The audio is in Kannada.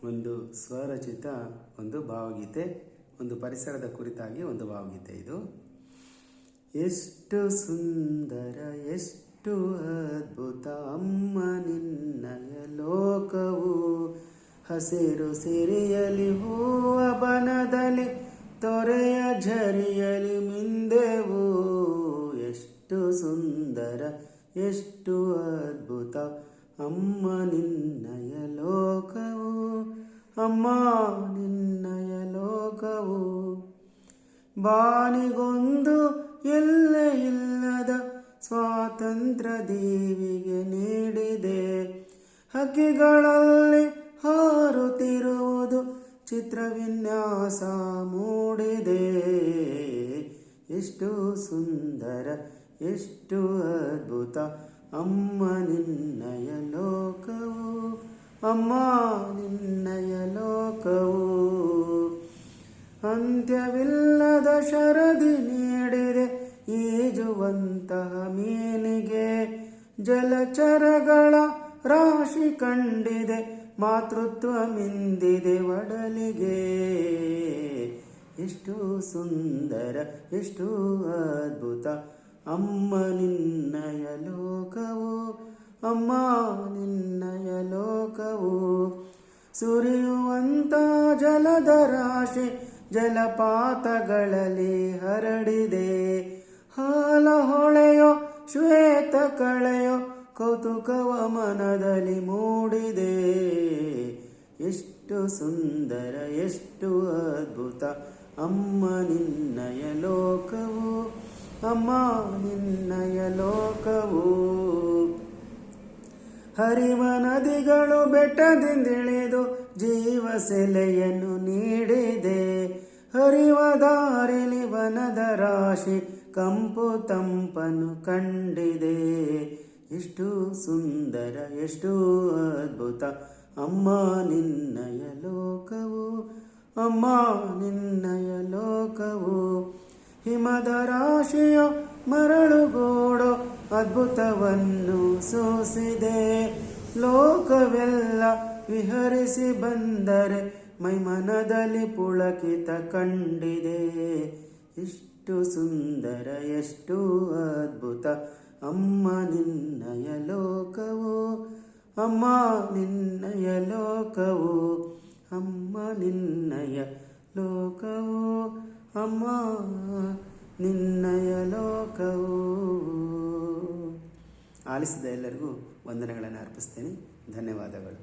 ಒಂದು ಸ್ವರಚಿತ ಒಂದು ಭಾವಗೀತೆ, ಒಂದು ಪರಿಸರದ ಕುರಿತಾಗಿ ಒಂದು ಭಾವಗೀತೆ ಇದು. ಎಷ್ಟು ಸುಂದರ ಎಷ್ಟು ಅದ್ಭುತ ಅಮ್ಮ ನಿನ್ನಯ ಲೋಕವು, ಹಸಿರು ಸಿರಿಯಲಿ ಹೂವ ಬನದಲ್ಲಿ ತೊರೆಯ ಝರಿಯಲಿ ಮಿಂದೆವು. ಎಷ್ಟು ಸುಂದರ ಎಷ್ಟು ಅದ್ಭುತ ಅಮ್ಮ ನಿನ್ನಯ ಲೋಕವು, ಅಮ್ಮ ನಿನ್ನಯ ಲೋಕವು. ಬಾನಿಗೊಂದು ಎಲ್ಲೆ ಇಲ್ಲದ ಸ್ವಾತಂತ್ರ್ಯ ದೇವಿಗೆ ನೀಡಿದೆ, ಹಕ್ಕಿಗಳಲ್ಲಿ ಹಾರುತ್ತಿರುವುದು ಚಿತ್ರವಿನ್ಯಾಸ ಮೂಡಿದೆ. ಎಷ್ಟು ಸುಂದರ ಎಷ್ಟು ಅದ್ಭುತ ಅಮ್ಮ ನಿನ್ನಯ ಲೋಕವು, ಅಮ್ಮ ನಿನ್ನಯ ಲೋಕವು. ಅಂತ್ಯವಿಲ್ಲದ ಶರದಿ ನೀಡಿದೆ ಈಜುವಂತಹ ಮೀನಿಗೆ, ಜಲಚರಗಳ ರಾಶಿ ಕಂಡಿದೆ ಮಾತೃತ್ವ ಮಿಂದಿದೆ ಒಡಲಿಗೆ. ಎಷ್ಟು ಸುಂದರ ಎಷ್ಟು ಅದ್ಭುತ ಅಮ್ಮ ನಿನ್ನಯ ಲೋಕವು, ಅಮ್ಮ ನಿನ್ನಯ ಲೋಕವು. ಸುರಿಯುವಂತ ಜಲದ ರಾಶಿ ಜಲಪಾತಗಳಲ್ಲಿ ಹರಡಿದೆ, ಹಾಲ ಹೊಳೆಯೋ ಶ್ವೇತ ಕಳೆಯೋ ಕೌತುಕವ ಮನದಲ್ಲಿ ಮೂಡಿದೆ. ಎಷ್ಟು ಸುಂದರ ಎಷ್ಟು ಅದ್ಭುತ ಅಮ್ಮ ನಿನ್ನಯ ಲೋಕವು, ಅಮ್ಮ ನಿನ್ನಯ ಲೋಕವು. ಹರಿವ ನದಿಗಳು ಬೆಟ್ಟದಿಂದಿಳಿದು ಜೀವ ಸೆಲೆಯನ್ನು ನೀಡಿದೆ, ಹರಿವ ದಾರಿಲಿ ವನದ ರಾಶಿ ಕಂಪು ತಂಪನ್ನು ಕಂಡಿದೆ. ಎಷ್ಟು ಸುಂದರ ಎಷ್ಟು ಅದ್ಭುತ ಅಮ್ಮ ನಿನ್ನಯ ಲೋಕವು, ಅಮ್ಮ ನಿನ್ನಯ ಲೋಕವು. ಹಿಮದ ರಾಶಿಯೋ ಮರಳುಗೋಡೋ ಅದ್ಭುತವನ್ನು ಸೂಸಿದೆ, ಲೋಕವೆಲ್ಲ ವಿಹರಿಸಿ ಬಂದರೆ ಮೈಮನದಲ್ಲಿ ಪುಳಕಿತ ಕಂಡಿದೆ. ಎಷ್ಟು ಸುಂದರ ಎಷ್ಟು ಅದ್ಭುತ ಅಮ್ಮ ನಿನ್ನಯ ಲೋಕವು, ಅಮ್ಮ ನಿನ್ನಯ ಲೋಕವು, ಅಮ್ಮ ನಿನ್ನಯ ಲೋಕವು, ಅಮ್ಮ ನಿನ್ನಯ ಲೋಕವು. ಆಲಿಸಿದ ಎಲ್ಲರಿಗೂ ವಂದನೆಗಳನ್ನು ಅರ್ಪಿಸ್ತೇನೆ. ಧನ್ಯವಾದಗಳು.